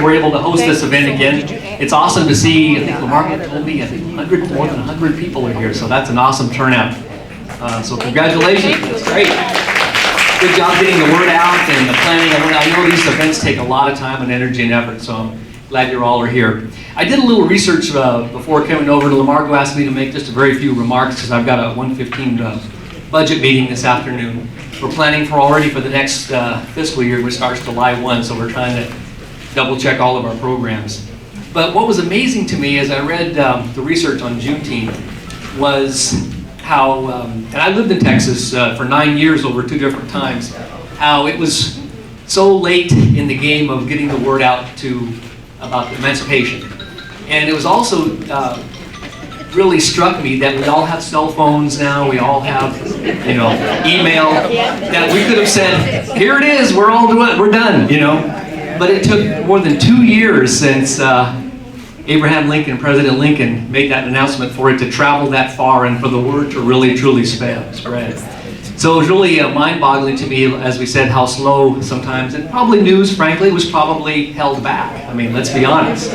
we're able to host this event again. It's awesome to see, I think Lamar told me, I think more than 100 people are here, so that's an awesome turnout. So congratulations, that's great. Good job getting the word out and the planning. I know these events take a lot of time and energy and effort, so I'm glad you all are here. I did a little research before coming over to Lamar, who asked me to make just a very few remarks because I've got a 1:15 budget meeting this afternoon. We're planning for already for the next fiscal year, which starts July 1, so we're trying to double check all of our programs. But what was amazing to me as I read the research on Juneteenth was how, and I lived in Texas for 9 years over 2 different times, how it was so late in the game of getting the word out about emancipation. And it was also really struck me that we all have cell phones now, we all have, email, that we could have said, here it is, we're done, But it took more than 2 years since Abraham Lincoln, President Lincoln, made that announcement for it to travel that far and for the word to really, truly spread. So it was really mind-boggling to me, as we said, how slow sometimes, and probably news, frankly, was probably held back. I mean, let's be honest,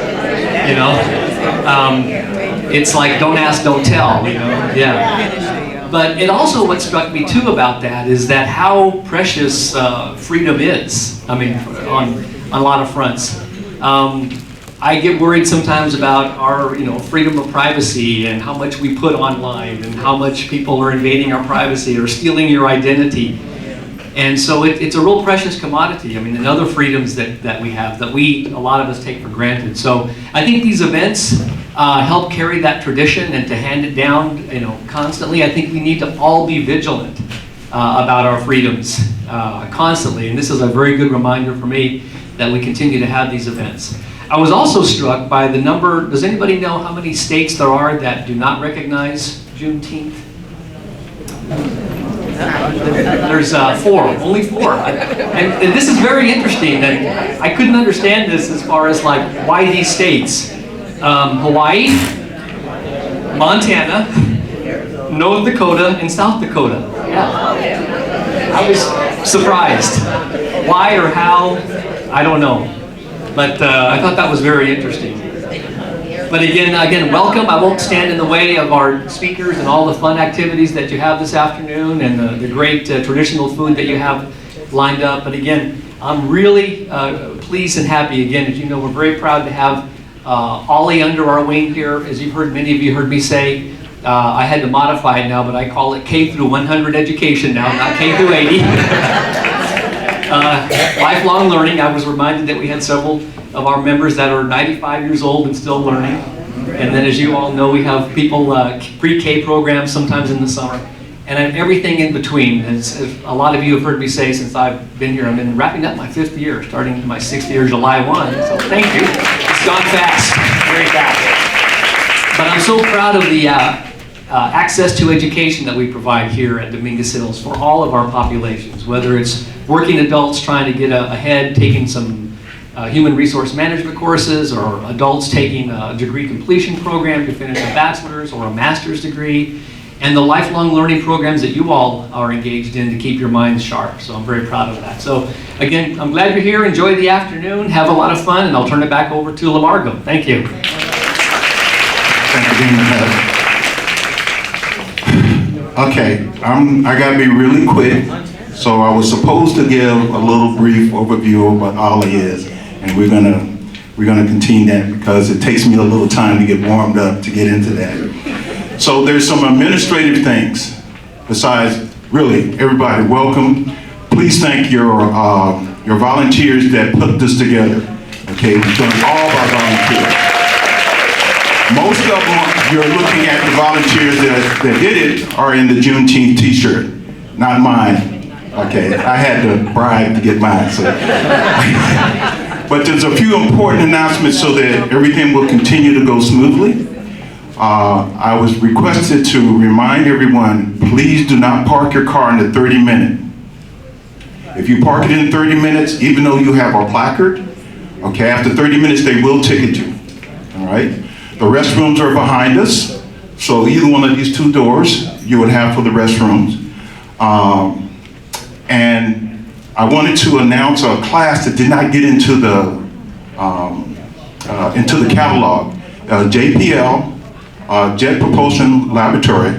It's like, don't ask, don't tell, yeah. But it also, what struck me too about that is that how precious freedom is, I mean, on a lot of fronts. I get worried sometimes about our, freedom of privacy and how much we put online and how much people are invading our privacy or stealing your identity. And so it's a real precious commodity. I mean, and other freedoms that we have that a lot of us take for granted. So I think these events help carry that tradition and to hand it down, constantly. I think we need to all be vigilant about our freedoms constantly. And this is a very good reminder for me that we continue to have these events. I was also struck by the number. Does anybody know how many states there are that do not recognize Juneteenth? There's 4, only 4. And this is very interesting. And I couldn't understand this as far as like why these states. Hawaii, Montana, North Dakota, and South Dakota. Yeah. I was surprised. Why or how, I don't know. But I thought that was very interesting. But again, welcome. I won't stand in the way of our speakers and all the fun activities that you have this afternoon and the great traditional food that you have lined up. But again, I'm really pleased and happy. Again, as you know, we're very proud to have OLLI under our wing here. As you've heard, many of you heard me say, I had to modify it now, but I call it K through 100 education now, not K through 80. Lifelong learning. I was reminded that we had several of our members that are 95 years old and still learning. And then as you all know, we have people, pre-K programs sometimes in the summer. And everything in between. As a lot of you have heard me say since I've been here, I've been wrapping up my 5th year, starting my 6th year, July 1. So thank you. It's gone fast, very fast. But I'm so proud of the access to education that we provide here at Dominguez Hills for all of our populations, whether it's working adults trying to get ahead, taking some human resource management courses, or adults taking a degree completion program to finish a bachelor's or a master's degree, and the lifelong learning programs that you all are engaged in to keep your minds sharp. So I'm very proud of that. So again, I'm glad you're here. Enjoy the afternoon. Have a lot of fun, and I'll turn it back over to Lamargo. Thank you. Thank you, Dean. Okay, I gotta be really quick. So I was supposed to give a little brief overview of what OLLI is, and we're gonna continue that because it takes me a little time to get warmed up to get into that. So there's some administrative things. Besides, really, everybody, welcome. Please thank your volunteers that put this together. Okay, we've done all of our volunteers. Most of them, you're looking at the volunteers that did it are in the Juneteenth t-shirt, not mine. Okay, I had to bribe to get mine. So. But there's a few important announcements so that everything will continue to go smoothly. I was requested to remind everyone, please do not park your car in the 30-minute. If you park it in 30 minutes, even though you have a placard, okay, after 30 minutes they will ticket you, all right? The restrooms are behind us, so either one of these 2 doors you would have for the restrooms. And I wanted to announce a class that did not get into the into the catalog. JPL, Jet Propulsion Laboratory,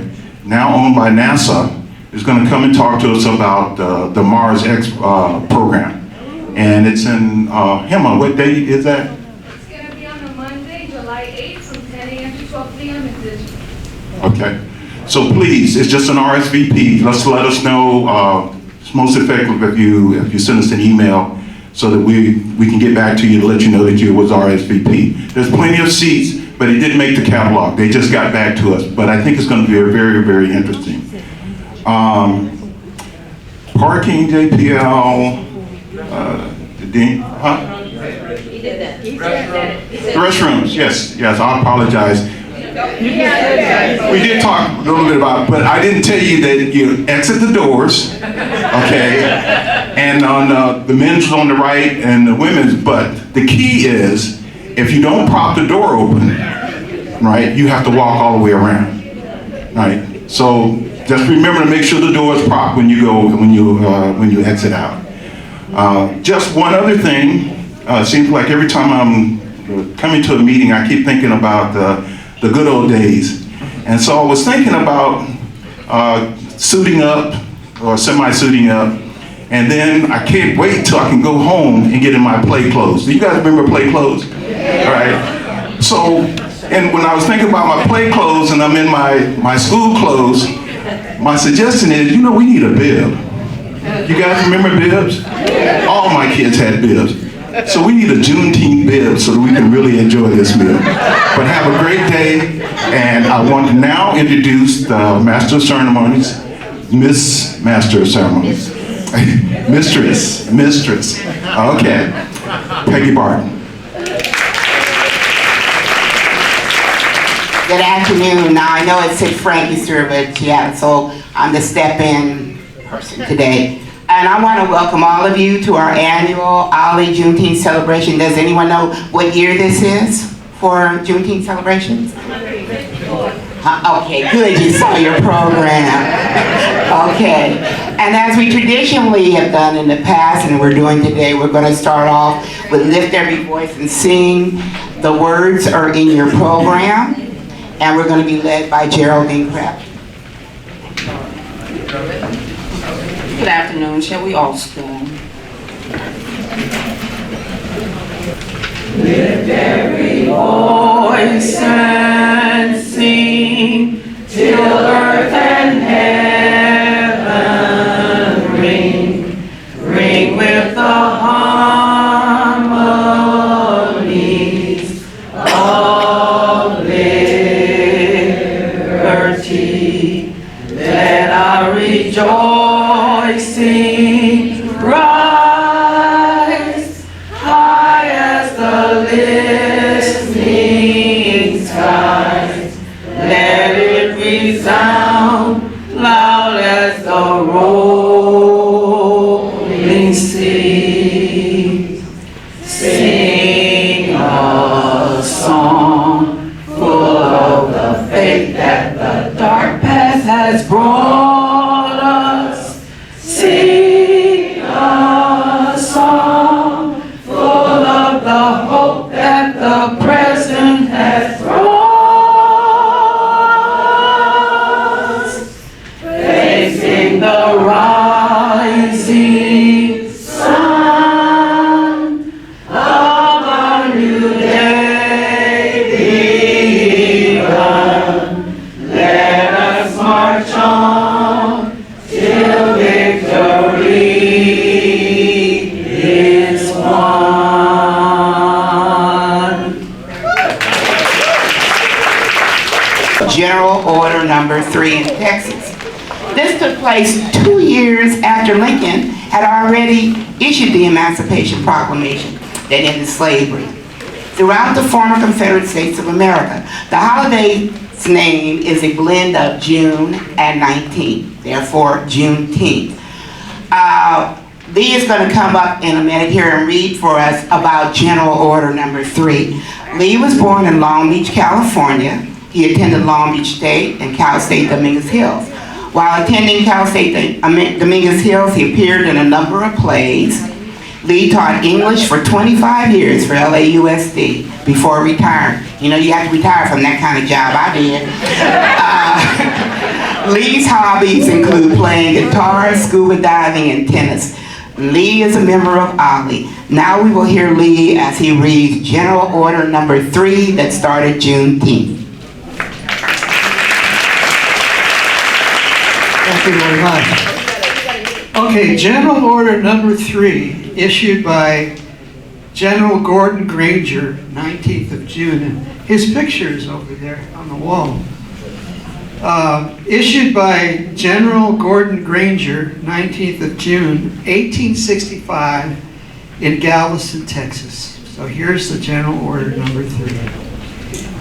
now owned by NASA, is going to come and talk to us about the Mars X program. And it's in Hema. What day is that? It's going to be on a Monday, July 8th, from 10 a.m. to 12 p.m. in Digital. Okay. So please, it's just an RSVP. Let us know. It's most effective if you send us an email so that we can get back to you to let you know that you was RSVP. There's plenty of seats, but it didn't make the catalog. They just got back to us. But I think it's going to be very, very interesting. Parking, JPL, the Dean, huh? He did that. He said Restrooms, yes, I apologize. We did talk a little bit about, but I didn't tell you that you exit the doors, okay? And on the men's on the right and the women's, but the key is, if you don't prop the door open, right, you have to walk all the way around, right? So just remember to make sure the door is propped when you exit out. Just one other thing, seems like every time I'm coming to a meeting, I keep thinking about the good old days. And so I was thinking about suiting up or semi-suiting up, and then I can't wait till I can go home and get in my play clothes. Do you guys remember play clothes? All right. So, and when I was thinking about my play clothes and I'm in my school clothes, my suggestion is, we need a bib. You guys remember bibs? All my kids had bibs. So we need a Juneteenth bib so that we can really enjoy this meal. But have a great day, and I want to now introduce the Master of Ceremonies, Miss Master of Ceremonies. Mistress. Okay. Peggy Barton. Good afternoon. Now I know it said Frankie's here, but yeah, so I'm the step-in person today. And I want to welcome all of you to our annual OLLI Juneteenth celebration. Does anyone know what year this is for Juneteenth celebrations? Okay, good, you saw your program. Okay, and as we traditionally have done in the past and we're doing today, we're going to start off with Lift Every Voice and Sing. The words are in your program, and we're going to be led by Geraldine Kraft. Good afternoon. Shall we all stand? Lift every voice and sing till earth and heaven ring with the harmonies of liberty. Let our rejoicing rise high as the listening skies. Let it resound loud as the rolling sea. Sing a song full of the faith that the dark path has brought us. Sing a song full of the hope that the present has brought us. Facing the rising sun of a new day begun. Let us march on till victory is won. General Order Number 3 in Texas. This took place 2 years after Lincoln had already issued the Emancipation Proclamation that ended slavery. Throughout the former Confederate States of America, the holiday's name is a blend of June and 19, therefore Juneteenth. Lee is going to come up in a minute here and read for us about General Order Number 3. Lee was born in Long Beach, California. He attended Long Beach State and Cal State Dominguez Hills. While attending Cal State Dominguez Hills, he appeared in a number of plays. Lee taught English for 25 years for LAUSD before retiring. You know, you have to retire from that kind of job. I did. Lee's hobbies include playing guitar, scuba diving, and tennis. Lee is a member of OLLI. Now we will hear Lee as he reads General Order Number 3 that started Juneteenth. Thank you very much. Okay, General Order Number 3, issued by General Gordon Granger, 19th of June, and his picture is over there on the wall. Issued by General Gordon Granger, 19th of June, 1865, in Galveston, Texas. So here's the General Order Number 3.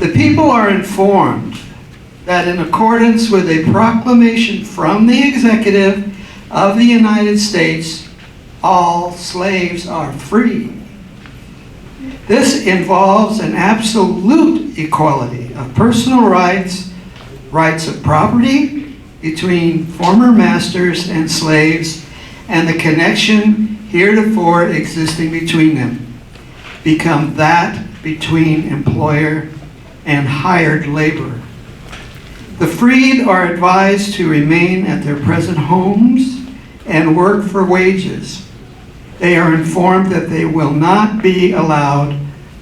The people are informed that in accordance with a proclamation from the Executive of the United States, all slaves are free. This involves an absolute equality of personal rights, rights of property between former masters and slaves, and the connection heretofore existing between them become that between employer and hired labor. The freed are advised to remain at their present homes and work for wages. They are informed that they will not be allowed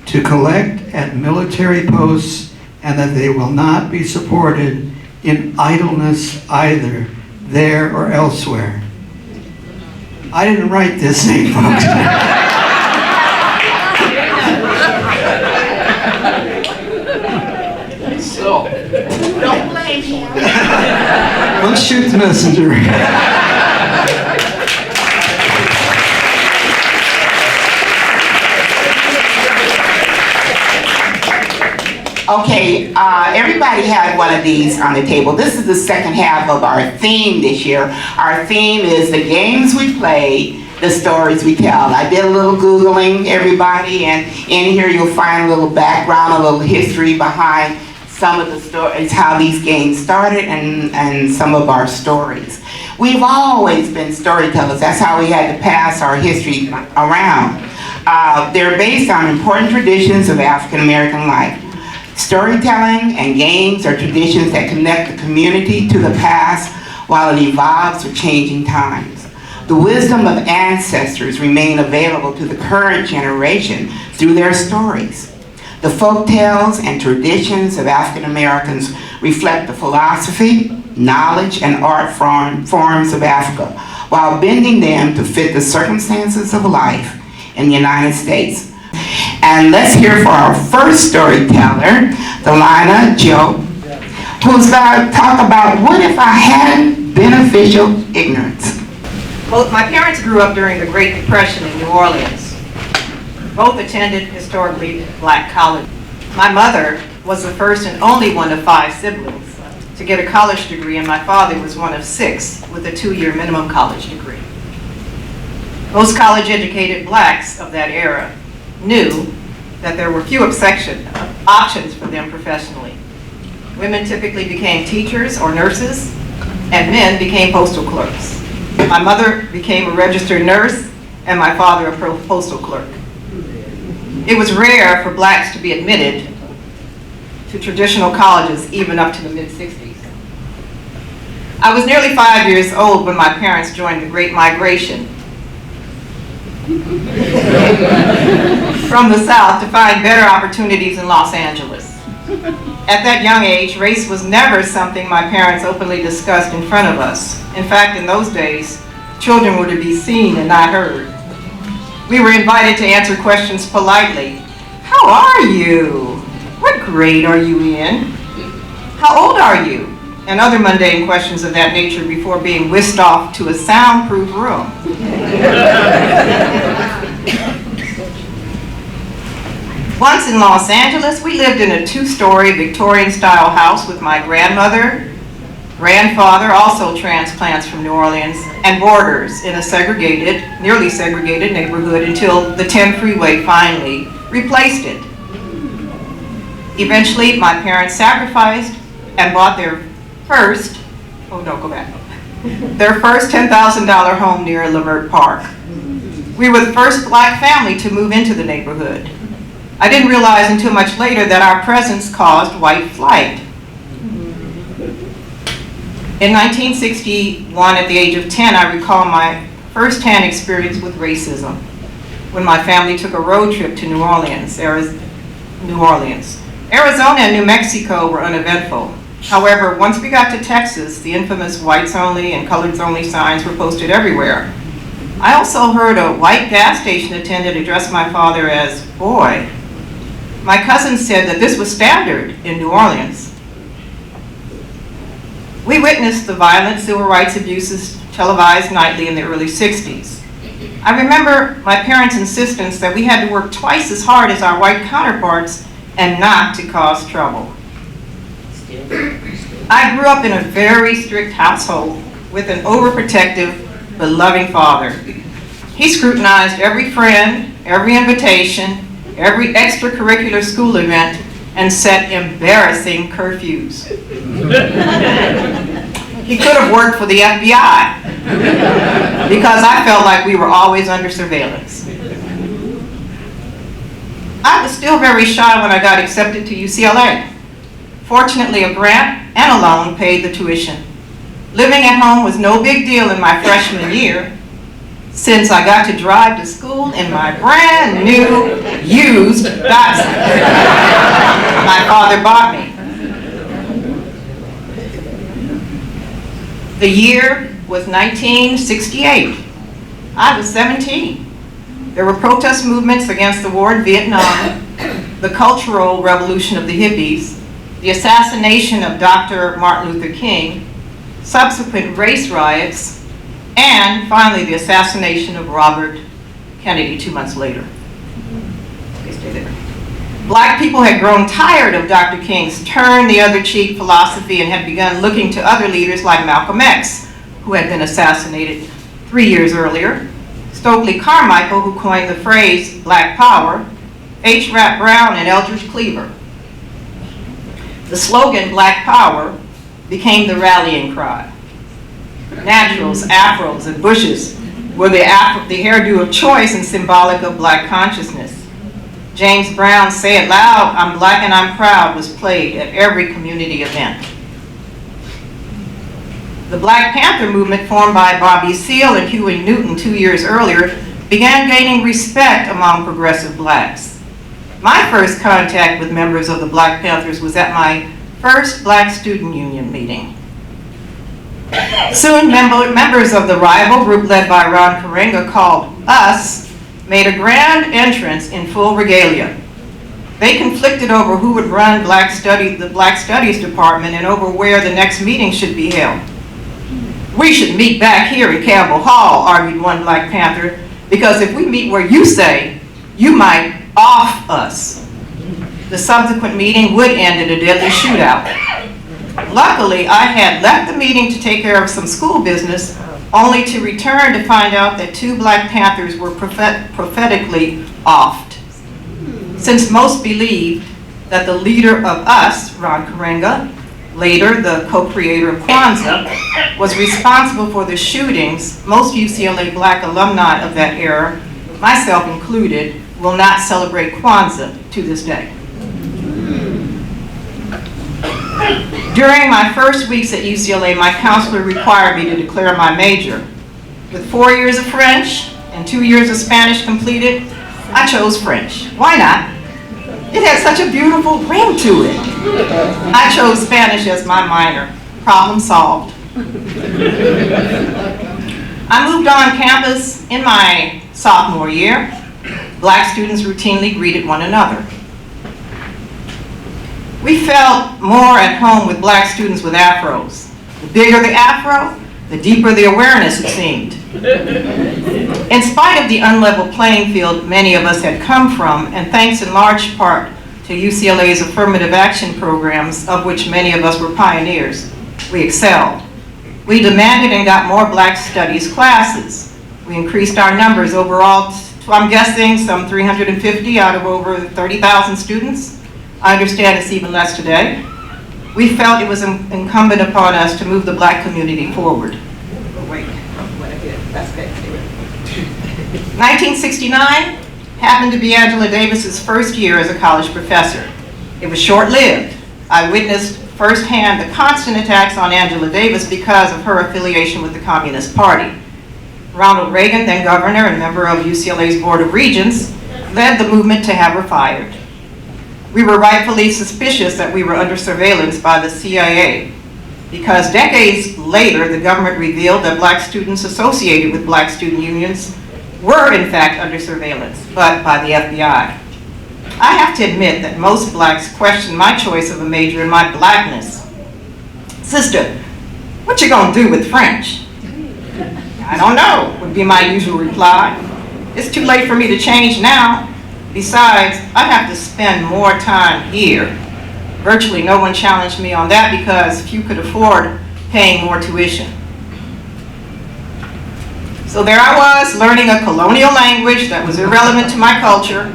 to collect at military posts and that they will not be supported in idleness either there or elsewhere. I didn't write this thing, folks. So, Don't blame him. Let's shoot the messenger. Okay, everybody had one of these on the table. This is the second half of our theme this year. Our theme is the games we play, the stories we tell. I did a little Googling, everybody, and in here you'll find a little background, a little history behind some of the stories, how these games started, and some of our stories. We've always been storytellers. That's how we had to pass our history around. They're based on important traditions of African American life. Storytelling and games are traditions that connect the community to the past while it evolves with changing times. The wisdom of ancestors remain available to the current generation through their stories. The folk tales and traditions of African Americans reflect the philosophy, knowledge, and art forms of Africa, while bending them to fit the circumstances of life in the United States. And let's hear for our first storyteller, Delina Joe, who's going to talk about what if I hadn't beneficial ignorance. Both my parents grew up during the Great Depression in New Orleans. Both attended historically black college. My mother was the first and only one of 5 siblings to get a college degree, and my father was one of 6 with a 2-year minimum college degree. Most college-educated blacks of that era knew that there were few options for them professionally. Women typically became teachers or nurses, and men became postal clerks. My mother became a registered nurse, and my father a postal clerk. It was rare for blacks to be admitted to traditional colleges even up to the mid-60s. I was nearly 5 years old when my parents joined the Great Migration from the South to find better opportunities in Los Angeles. At that young age, race was never something my parents openly discussed in front of us. In fact, in those days, children were to be seen and not heard. We were invited to answer questions politely. How are you? What grade are you in? How old are you? And other mundane questions of that nature before being whisked off to a soundproof room. Once in Los Angeles, we lived in a 2-story Victorian-style house with my grandmother, grandfather, also transplants from New Orleans, and boarders in a nearly segregated neighborhood until the 10 freeway finally replaced it. Eventually, my parents sacrificed and bought their first $10,000 home near Levert Park. We were the first black family to move into the neighborhood. I didn't realize until much later that our presence caused white flight. In 1961, at the age of 10, I recall my first-hand experience with racism when my family took a road trip to New Orleans. Arizona and New Mexico were uneventful. However, once we got to Texas, the infamous whites only and coloreds only signs were posted everywhere. I also heard a white gas station attendant address my father as boy. My cousin said that this was standard in New Orleans. We witnessed the violent civil rights abuses televised nightly in the early 60s. I remember my parents' insistence that we had to work twice as hard as our white counterparts and not to cause trouble. I grew up in a very strict household with an overprotective but loving father. He scrutinized every friend, every invitation, every extracurricular school event, and set embarrassing curfews. He could have worked for the FBI because I felt like we were always under surveillance. I was still very shy when I got accepted to UCLA. Fortunately, a grant and a loan paid the tuition. Living at home was no big deal in my freshman year, since I got to drive to school in my brand new used Datsun my father bought me. The year was 1968. I was 17. There were protest movements against the war in Vietnam, the Cultural Revolution of the hippies, the assassination of Dr. Martin Luther King, subsequent race riots, and finally the assassination of Robert Kennedy 2 months later. Okay, stay there. Black people had grown tired of Dr. King's turn the other cheek philosophy and had begun looking to other leaders like Malcolm X, who had been assassinated 3 years earlier, Stokely Carmichael, who coined the phrase Black Power, H. Rap Brown, and Eldridge Cleaver. The slogan Black Power became the rallying cry. Naturals, afros, and bushes were the hairdo of choice and symbolic of black consciousness. James Brown's Say It Loud, I'm Black and I'm Proud was played at every community event. The Black Panther movement, formed by Bobby Seale and Huey Newton 2 years earlier, began gaining respect among progressive blacks. My first contact with members of the Black Panthers was at my first Black Student Union meeting. Soon, members of the rival group led by Ron Karenga, called US, made a grand entrance in full regalia. They conflicted over who would run the Black Studies department and over where the next meeting should be held. We should meet back here in Campbell Hall, argued one Black Panther, because if we meet where you say, you might off us. The subsequent meeting would end in a deadly shootout. Luckily, I had left the meeting to take care of some school business, only to return to find out that 2 Black Panthers were prophetically offed. Since most believed that the leader of US, Ron Karenga, later the co-creator of Kwanzaa, was responsible for the shootings, most UCLA Black alumni of that era, myself included, will not celebrate Kwanzaa to this day. During my first weeks at UCLA, my counselor required me to declare my major. With 4 years of French and 2 years of Spanish completed, I chose French. Why not? It had such a beautiful ring to it. I chose Spanish as my minor. Problem solved. I moved on campus in my sophomore year. Black students routinely greeted one another. We felt more at home with black students with afros. The bigger the afro, the deeper the awareness, it seemed. In spite of the unlevel playing field many of us had come from, and thanks in large part to UCLA's affirmative action programs, of which many of us were pioneers, we excelled. We demanded and got more Black Studies classes. We increased our numbers overall, I'm guessing some 350 out of over 30,000 students. I understand it's even less today. We felt it was incumbent upon us to move the Black community forward. Wait, what I did. That's good. 1969 happened to be Angela Davis's first year as a college professor. It was short-lived. I witnessed firsthand the constant attacks on Angela Davis because of her affiliation with the Communist Party. Ronald Reagan, then governor and member of UCLA's Board of Regents, led the movement to have her fired. We were rightfully suspicious that we were under surveillance by the CIA, because decades later, the government revealed that black students associated with black student unions were in fact under surveillance, but by the FBI. I have to admit that most blacks question my choice of a major in my blackness. Sister, what you gonna do with French? I don't know, would be my usual reply. It's too late for me to change now. Besides, I have to spend more time here. Virtually no one challenged me on that because few could afford paying more tuition. So there I was, learning a colonial language that was irrelevant to my culture,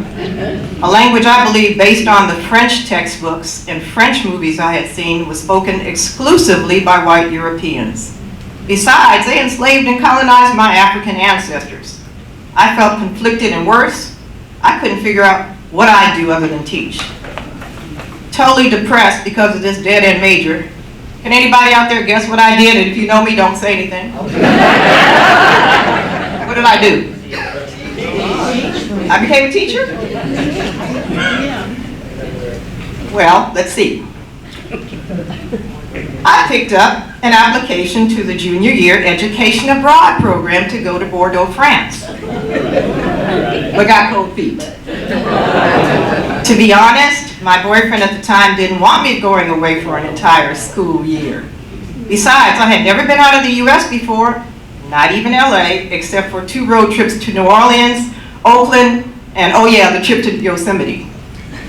a language I believe based on the French textbooks and French movies I had seen was spoken exclusively by white Europeans. Besides, they enslaved and colonized my African ancestors. I felt conflicted and worse, I couldn't figure out what I'd do other than teach. Totally depressed because of this dead-end major. Can anybody out there guess what I did? And if you know me, don't say anything. What did I do? I became a teacher? Well, let's see. I picked up an application to the junior year education abroad program to go to Bordeaux, France. But got cold feet. To be honest, my boyfriend at the time didn't want me going away for an entire school year. Besides, I had never been out of the US before, not even LA, except for 2 road trips to New Orleans, Oakland, and oh yeah, the trip to Yosemite.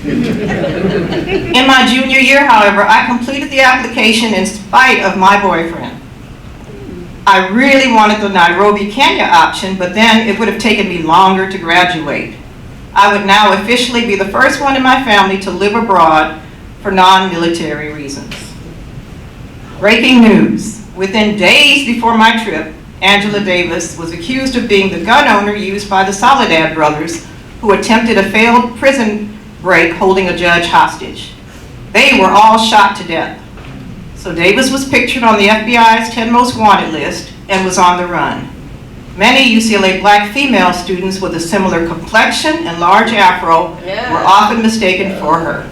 In my junior year, however, I completed the application in spite of my boyfriend. I really wanted the Nairobi, Kenya option, but then it would have taken me longer to graduate. I would now officially be the first one in my family to live abroad for non-military reasons. Breaking news. Within days before my trip, Angela Davis was accused of being the gun owner used by the Soledad brothers who attempted a failed prison break holding a judge hostage. They were all shot to death. So Davis was pictured on the FBI's 10 most wanted list and was on the run. Many UCLA black female students with a similar complexion and large afro were often mistaken for her.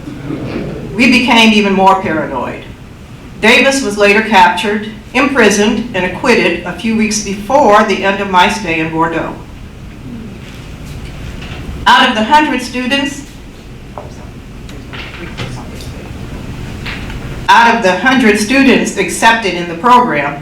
We became even more paranoid. Davis was later captured, imprisoned, and acquitted a few weeks before the end of my stay in Bordeaux. Out of the 100 students accepted in the program,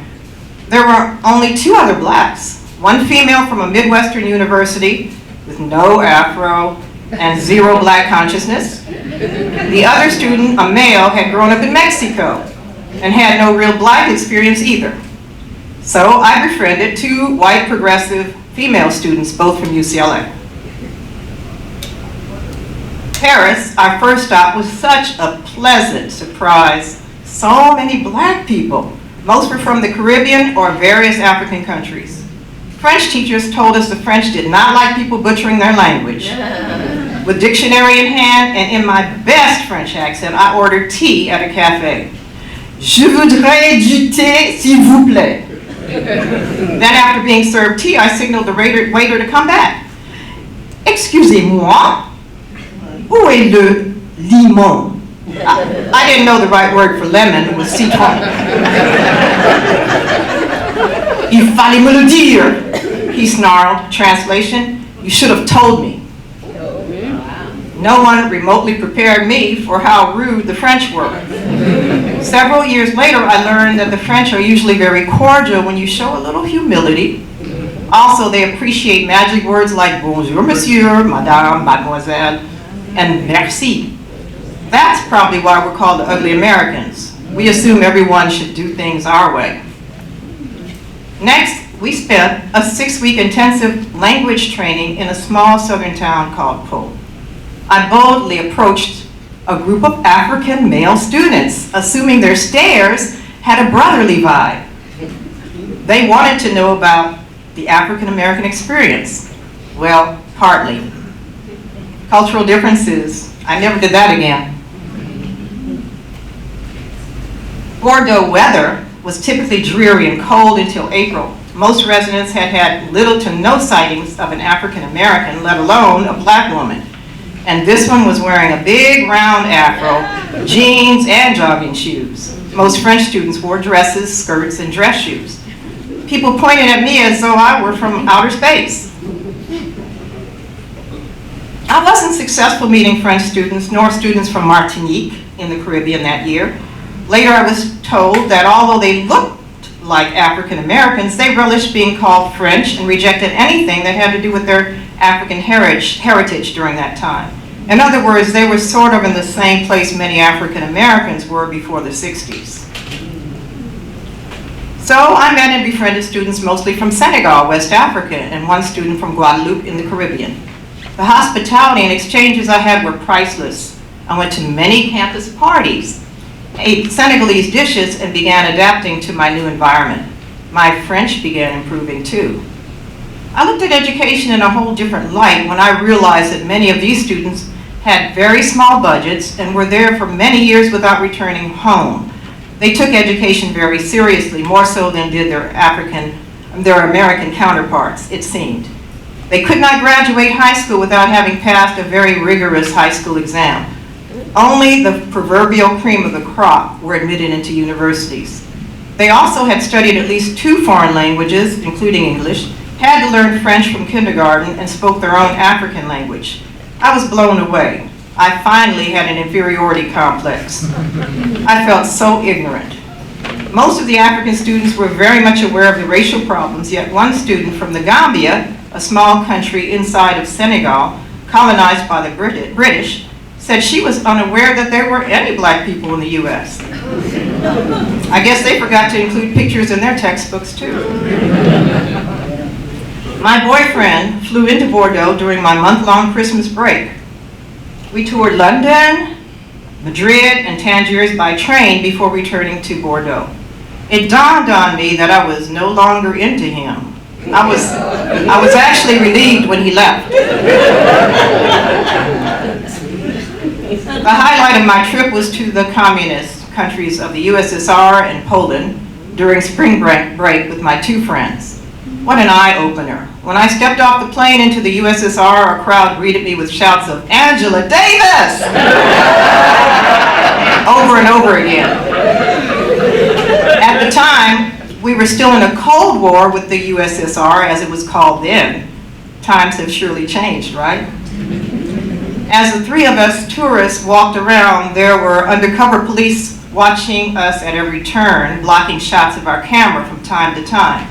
there were only 2 other blacks. One female from a Midwestern university with no afro and 0 black consciousness. The other student, a male, had grown up in Mexico and had no real black experience either. So I befriended 2 white progressive female students, both from UCLA. Paris, our first stop, was such a pleasant surprise. So many black people. Most were from the Caribbean or various African countries. French teachers told us the French did not like people butchering their language. With dictionary in hand and in my best French accent, I ordered tea at a cafe. Je voudrais du thé, s'il vous plaît. Then after being served tea, I signaled the waiter to come back. Excusez-moi, où est le limon? I didn't know the right word for lemon, it was citron. Il fallait me le dire, he snarled. Translation, you should have told me. No one remotely prepared me for how rude the French were. Several years later, I learned that the French are usually very cordial when you show a little humility. Also, they appreciate magic words like bonjour, monsieur, madame, mademoiselle, and merci. That's probably why we're called the ugly Americans. We assume everyone should do things our way. Next, we spent a 6-week intensive language training in a small southern town called Pau. I boldly approached a group of African male students, assuming their stares had a brotherly vibe. They wanted to know about the African American experience? Well, partly. Cultural differences, I never did that again. Bordeaux weather was typically dreary and cold until April. Most residents had had little to no sightings of an African American, let alone a black woman. And this one was wearing a big round afro, jeans, and jogging shoes. Most French students wore dresses, skirts, and dress shoes. People pointed at me as though I were from outer space. I wasn't successful meeting French students nor students from Martinique in the Caribbean that year. Later I was told that although they looked like African Americans, they relished being called French and rejected anything that had to do with their African heritage during that time. In other words, they were sort of in the same place many African Americans were before the 60s. So I met and befriended students mostly from Senegal, West Africa, and one student from Guadeloupe in the Caribbean. The hospitality and exchanges I had were priceless. I went to many campus parties, ate Senegalese dishes, and began adapting to my new environment. My French began improving too. I looked at education in a whole different light when I realized that many of these students had very small budgets and were there for many years without returning home. They took education very seriously, more so than did their American counterparts, it seemed. They could not graduate high school without having passed a very rigorous high school exam. Only the proverbial cream of the crop were admitted into universities. They also had studied at least 2 foreign languages, including English, had to learn French from kindergarten, and spoke their own African language. I was blown away. I finally had an inferiority complex. I felt so ignorant. Most of the African students were very much aware of the racial problems, yet one student from the Gambia, a small country inside of Senegal, colonized by the British, said she was unaware that there were any black people in the U.S. I guess they forgot to include pictures in their textbooks too. My boyfriend flew into Bordeaux during my month-long Christmas break. We toured London, Madrid, and Tangiers by train before returning to Bordeaux. It dawned on me that I was no longer into him. I was actually relieved when he left. The highlight of my trip was to the communist countries of the USSR and Poland during spring break with my 2 friends. What an eye-opener. When I stepped off the plane into the USSR, a crowd greeted me with shouts of, "Angela Davis!" over and over again. At the time, we were still in a Cold War with the USSR, as it was called then. Times have surely changed, right? As the 3 of us tourists walked around, there were undercover police watching us at every turn, blocking shots of our camera from time to time.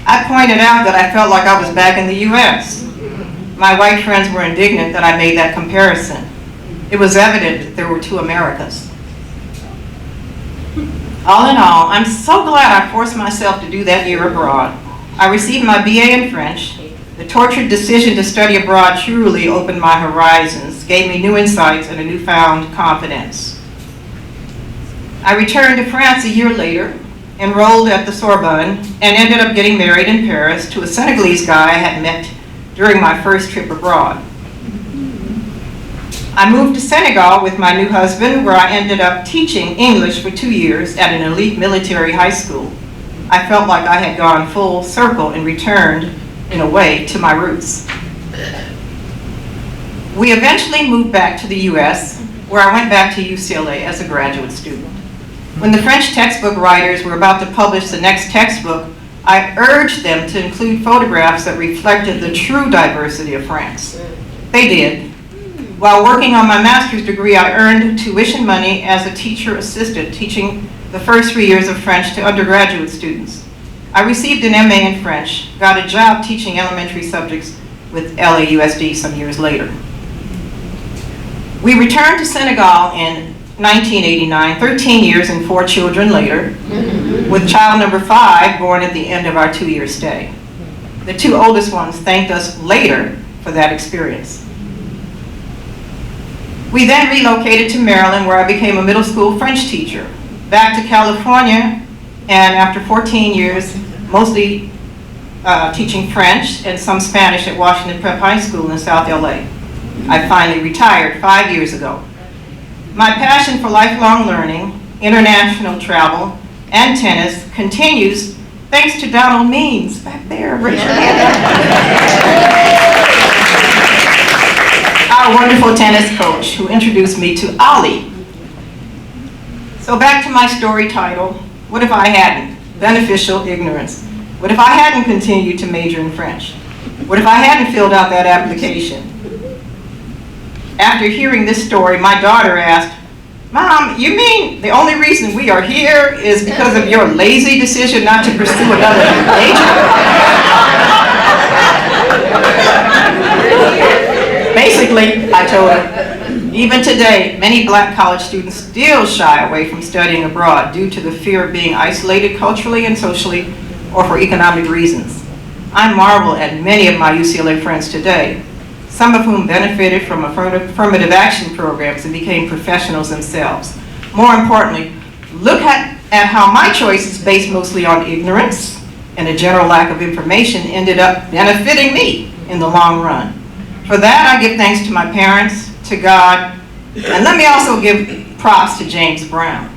I pointed out that I felt like I was back in the U.S. My white friends were indignant that I made that comparison. It was evident that there were 2 Americas. All in all, I'm so glad I forced myself to do that year abroad. I received my BA in French. The tortured decision to study abroad truly opened my horizons, gave me new insights and a newfound confidence. I returned to France a year later, enrolled at the Sorbonne, and ended up getting married in Paris to a Senegalese guy I had met during my first trip abroad. I moved to Senegal with my new husband, where I ended up teaching English for 2 years at an elite military high school. I felt like I had gone full circle and returned, in a way, to my roots. We eventually moved back to the US, where I went back to UCLA as a graduate student. When the French textbook writers were about to publish the next textbook, I urged them to include photographs that reflected the true diversity of France. They did. While working on my master's degree, I earned tuition money as a teacher assistant, teaching the first 3 years of French to undergraduate students. I received an MA in French, got a job teaching elementary subjects with LAUSD some years later. We returned to Senegal in 1989, 13 years and 4 children later, with child number 5 born at the end of our 2-year stay. The 2 oldest ones thanked us later for that experience. We then relocated to Maryland, where I became a middle school French teacher. Back to California, and after 14 years, mostly teaching French and some Spanish at Washington Prep High School in South LA. I finally retired 5 years ago. My passion for lifelong learning, international travel, and tennis continues thanks to Donald Means back there, Richard. Our wonderful tennis coach who introduced me to Ollie. So back to my story title, What If I Hadn't? Beneficial Ignorance. What if I hadn't continued to major in French? What if I hadn't filled out that application? After hearing this story, my daughter asked, Mom, you mean the only reason we are here is because of your lazy decision not to pursue another major? Basically, I told her, even today, many black college students still shy away from studying abroad due to the fear of being isolated culturally and socially or for economic reasons. I marvel at many of my UCLA friends today, some of whom benefited from affirmative action programs and became professionals themselves. More importantly, look at how my choices based mostly on ignorance and a general lack of information ended up benefiting me in the long run. For that, I give thanks to my parents, to God, and let me also give props to James Brown.